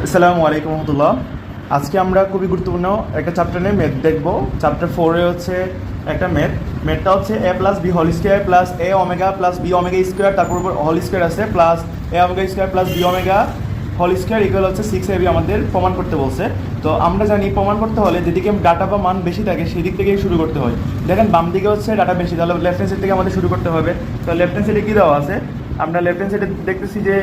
আসসালামু আলাইকুম রহমতুল্লাহ। আজকে আমরা খুবই গুরুত্বপূর্ণ একটা চ্যাপ্টার নিয়ে ম্যাথ দেখবো। চ্যাপ্টার 4-এ হচ্ছে একটা ম্যাথটা হচ্ছে A plus B whole square plus A omega plus B omega square, তারপর হোল স্কোয়ার আছে plus A omega square plus B omega whole square equal হচ্ছে 6ab আমাদের প্রমাণ করতে বলছে। তো আমরা জানি প্রমাণ করতে হলে যেদিকে ডাটা বা মান বেশি থাকে সেই দিক থেকেই শুরু করতে হয়। দেখেন বাম দিকে হচ্ছে ডাটা বেশি, তাহলে লেফট হ্যান্ড সাইড থেকে আমাদের শুরু করতে হবে। তো লেফট হ্যান্ড সাইডে কী দেওয়া আছে, আমরা লেফট হ্যান্ড সাইডে দেখতেছি যে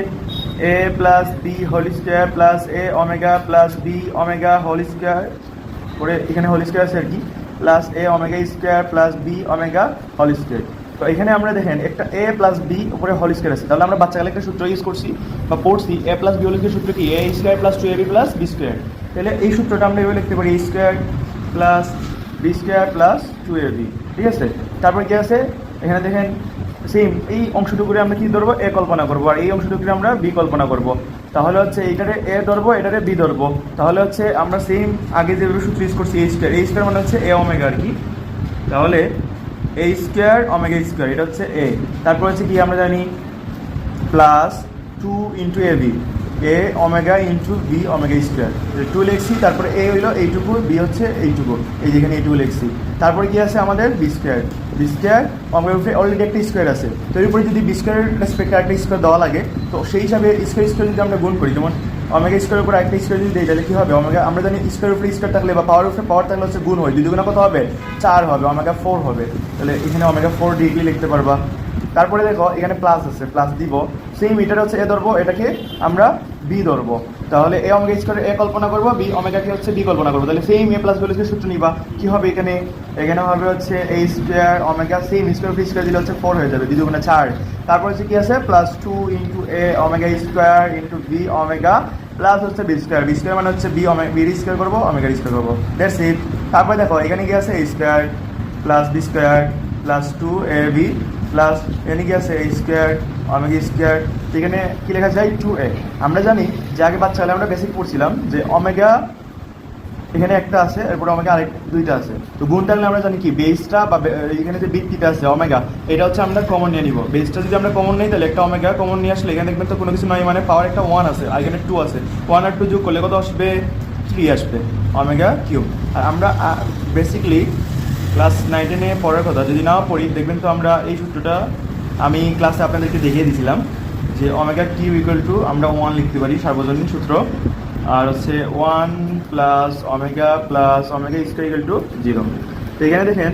A plus B whole square plus A omega plus B omega whole square করে এখানে হোল স্কোয়ার আছে আর কি, plus A omega square plus B omega whole square. তো এখানে আমরা দেখেন একটা এ প্লাস বি উপরে হোল স্কোয়ার আছে, তাহলে আমরা বাচ্চাকালে একটা সূত্র ইউজ করছি বা পড়ছি, A plus B whole square সূত্র কি, এ স্কোয়ার প্লাস 2ab প্লাস বি স্কোয়ার। তাহলে এই সূত্রটা আমরা এভাবে লিখতে পারি, A square plus B square plus 2ab। ঠিক আছে, তারপর কি আছে এখানে দেখেন সেম এই অংশটুকুরে আমরা কি ধরবো, এ কল্পনা করবো, আর এই অংশটুকুরে আমরা বি কল্পনা করব। তাহলে হচ্ছে এইটারে এ ধরবো, এটারে বি ধরবো। তাহলে হচ্ছে আমরা সেম আগে যেভাবে সূত্র ইউজ করছি, এ স্কোয়ার মানে হচ্ছে এ ওমেগা আর কি। তাহলে এ স্কোয়ার ওমেগা স্কোয়ার এটা হচ্ছে এ, তারপর হচ্ছে কি আমরা জানি plus 2 into A B, A omega into B omega square 2 লিখছি, তারপরে এ হইলো এইটুকু, বি হচ্ছে এইটুকু, এই যেখানে এইটুকু লিখছি। তারপরে কি আছে আমাদের বি স্কোয়ার ওমেগার উপরে অলরেডি একটা স্কোয়ার আছে, তো এর উপরে যদি বি স্কোয়ারের রেসপেক্টে একটা স্কোয়ার দেওয়া লাগে, তো সেই হিসাবে স্কোয়ার যদি আমরা গুণ করি, যেমন ওমেগা স্কোয়ারের উপরে একটা স্কোয়ার যদি দিই, তাহলে কী হবে, ওমেগা আমরা জানি স্কোয়ারের উপরে স্কোয়ার থাকলে বা পাওয়ার উপরে পাওয়ার থাকলে হচ্ছে গুণ হয়, দুই দুগুণা কত হবে, 4 হবে, ওমেগা 4 হবে। তাহলে এখানে ওমেগা 4 ডিগ্রি লিখতে পারবা। তারপরে দেখো এখানে প্লাস আছে, প্লাস দিব, সেম এটা হচ্ছে এ ধরবো, এটাকে আমরা বি ধরবো। তাহলে এ ওমেগা স্কোয়ার এ কল্পনা করবো, বি ওমেগাকে হচ্ছে বি কল্পনা করবো। তাহলে সেম এ প্লাস বি সূত্র নিবা, কি হবে এখানে, এখানে হবে হচ্ছে এ স্কোয়ার ওমেগা, সেম স্কোয়ার ফি স্কোয়ার দিলে হচ্ছে 4 হয়ে যাবে, 2 দুগুণে 4। তারপর হচ্ছে কি আছে plus 2 into A omega square into B omega plus হচ্ছে বি স্কোয়ার মানে হচ্ছে বি স্কোয়ার করবো, ওমেগার স্কোয়ার করবো, দ্যাটস ইট। তারপরে দেখো এখানে কি আছে, A square plus B square plus 2ab plus এখানে কি আছে, এ স্কোয়ার ওমেগা স্কোয়ার, এখানে কী লেখা যায় 2a। আমরা জানি যে আগে বাচ্চাকালে আমরা বেসিক পড়ছিলাম যে ওমেগা এখানে একটা আছে, এরপরে ওমেগা আরেক দুইটা আছে, তো গুণ থাকলে আমরা জানি কি বেসটা বা এখানে যে বৃত্তিটা আছে ওমেগা, এটা হচ্ছে আমরা কমন নিয়ে নিব। বেসটা যদি আমরা কমন নিই তাহলে একটা ওমেগা কমন নিয়ে আসলে এখানে দেখবেন তো কোনো কিছু নয়, মানে পাওয়ার একটা 1 আছে আর এখানে 2 আছে, 1 আর 2 যোগ করলে কত আসবে, 3 আসবে, ওমেগা কিউব। আর আমরা বেসিকলি ক্লাস 9-10 পড়ার কথা যদি নাও পড়ি, দেখবেন তো আমরা এই সূত্রটা আমি ক্লাসে আপনাদেরকে দেখিয়ে দিয়েছিলাম যে ওমেগা কিউ ইকুয়াল টু আমরা 1 লিখতে পারি, সার্বজনীন সূত্র, আর হচ্ছে 1 plus omega square equal to 0। তো এখানে দেখেন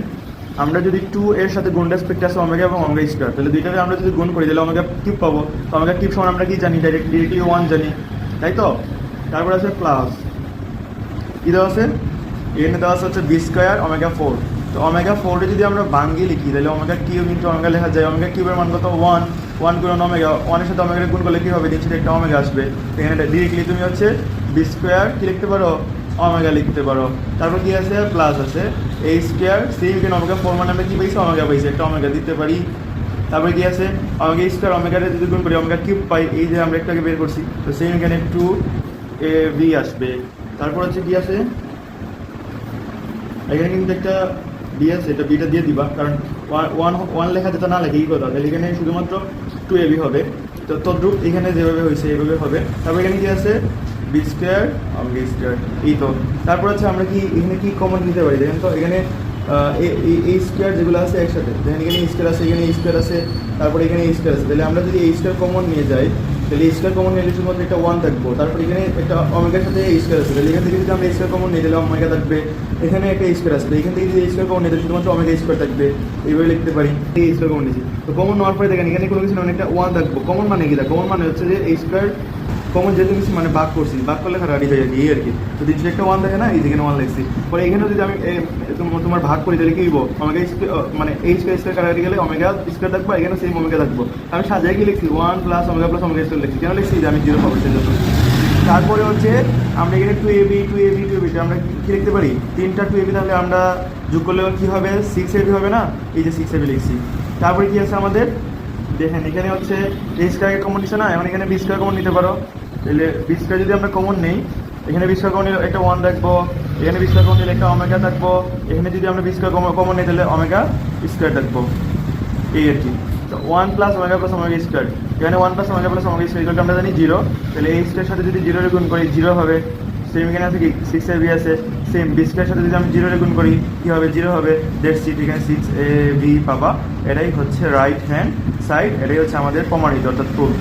আমরা যদি 2 এর সাথে গুণ রেসপেক্ট আছে ওমেগা এবং ওমেগা স্কোয়ার, তাহলে দুইটাকে আমরা যদি গুণ করি তাহলে ওমেগা কিউব পাবো। তো ওমেগা কিউব সমান আমরা কি জানি, ডিরেক্টলি 1 জানি, তাই তো। তারপর আছে প্লাস কী দেওয়া আছে, এখানে দেওয়া আছে হচ্ছে বি স্কোয়ার ওমেগা 4। তো ওমেগা 4 যদি আমরা ভাঙ্গি লিখি তাহলে ওমেগা কিউব ইন্টু ওমেগা লেখা যায়, ওমেগা কিউবের মান কত 1 গুণ ওমেগা, 1 এর সাথে ওমেগা গুণ করলে কী হবে, নিচে একটা ওমেগা আসবে, এখানে ডিরেক্টলি তুমি হচ্ছে বি স্কোয়ার কী লিখতে পারো, ওমেগা লিখতে পারো। তারপর কি আছে প্লাস আছে এ স্কোয়ার, সেম এখানে ওমেগা 4 মানে আমরা কী পাইছি, ওমেগা পাইছি, একটা ওমেগা দিতে পারি। তারপরে কি আছে ওমেগা স্কোয়ার ওমেগাটা যদি গুণ করি ওমেগা কিউব পাই, এই যে আমরা একটু আগে বের করছি, তো সেম এখানে 2ab আসবে। তারপর হচ্ছে কি আছে এখানে কিন্তু একটা বি আছে, এটা বিটা দিয়ে দিবা, কারণ 1 লেখা যেটা না লেখে এই কথা, তাহলে এখানে শুধুমাত্র 2ab হবে। তো তদ্রুপ এখানে যেভাবে হয়েছে এইভাবে হবে। তারপর এখানে কি আছে বি স্কোয়ার ওমেগা স্কোয়ার, এই তো। তারপর হচ্ছে আমরা কি এখানে কি কমন নিতে পারি, দেখেন তো এখানে এই স্কোয়ার যেগুলো আছে একসাথে, দেখেন এখানে স্কোয়ার আছে, এখানে স্কোয়ার আছে, তারপরে এখানে স্কোয়ার আছে, তাহলে আমরা যদি এই স্কোয়ার কমন নিয়ে যাই তাহলে স্কোয়ার কমন নিলে শুধুমাত্র একটা 1 থাকবো। তারপর এখানে একটা ওমেগার সাথে স্কোয়ার আছে, তাহলে এখান থেকে যদি আমরা স্কোয়ার কমন নিয়ে দিলে ওমেগা থাকবে, এখানে একটা স্কোয়ার আছে, এখান থেকে যদি স্কোয়ার কমন নিতে শুধুমাত্র ওমেগা স্কোয়ার থাকবে, এইভাবে লিখতে পারি। এই স্কোয়ার কমন নিয়েছি, তো কমন নেওয়ার পরে দেখেন এখানে কোনো কিছু না, একটা 1 থাকবো। কমন মানে কি, কমন মানে হচ্ছে যে এই স্কোয়ার কমন যেহেতু কিছু মানে ভাগ করছি, ভাগ করলে রাডি হয়ে যায় এই আর কি। তো নিচে একটা 1 দেখে না, এই যেখানে 1 লিখছি, পরে এখানেও যদি আমি তোমার ভাগ করি তাহলে কি হইব, ওমেগা মানে এই স্কোয়ার কাটাকাটি গেলে ওমেগা স্কোয়ার থাকবো, এখানে সেম ওমেগা থাকবো। আমি সাজাই কি লিখছি 1 প্লাস ওমেগা স্কোয়ার লিখছি, কেন লিখছি যে আমি 0 পাবো সেই জন্য। তারপরে হচ্ছে আমরা এখানে 2ab আমরা কী লিখতে পারি, 3টা 2ab, তাহলে আমরা যোগ করলে কী হবে 6ab হবে না, এই যে 6ab লিখছি। তারপরে কী আছে আমাদের দেখেন এখানে হচ্ছে এ স্কোয়ার কমন নিচ্ছে না, এখন এখানে বি স্কোয়ার কমন নিতে পারো, তাহলে বি স্কোয়ার যদি আমরা কমন নেই, এখানে বি স্কোয়ার কমন নিলে একটা 1 রাখবো, এখানে বি স্কোয়ার কমন নিলে একটা ওমেগা থাকবো, এখানে যদি আমরা বি স্কোয়ার কমন নিই তাহলে ওমেগা স্কোয়ার থাকবো, এই আর কি। তো 1 plus omega plus omega square, এখানে 1 plus omega plus omega square আমরা জানি 0, তাহলে এই স্কোয়ারের সাথে যদি 0 গুণ করি 0 হবে। সেম এখানে আছে কি 6ab আছে, সেম বি স্কোয়ারের সাথে যদি আমি 0 গুণ করি কী হবে, 0 হবে। দ্যাটস ইট, এখানে 6ab পাবা। এটাই হচ্ছে রাইট হ্যান্ড সাইড, এটাই হচ্ছে আমাদের প্রমাণিত অর্থাৎ প্রুফ।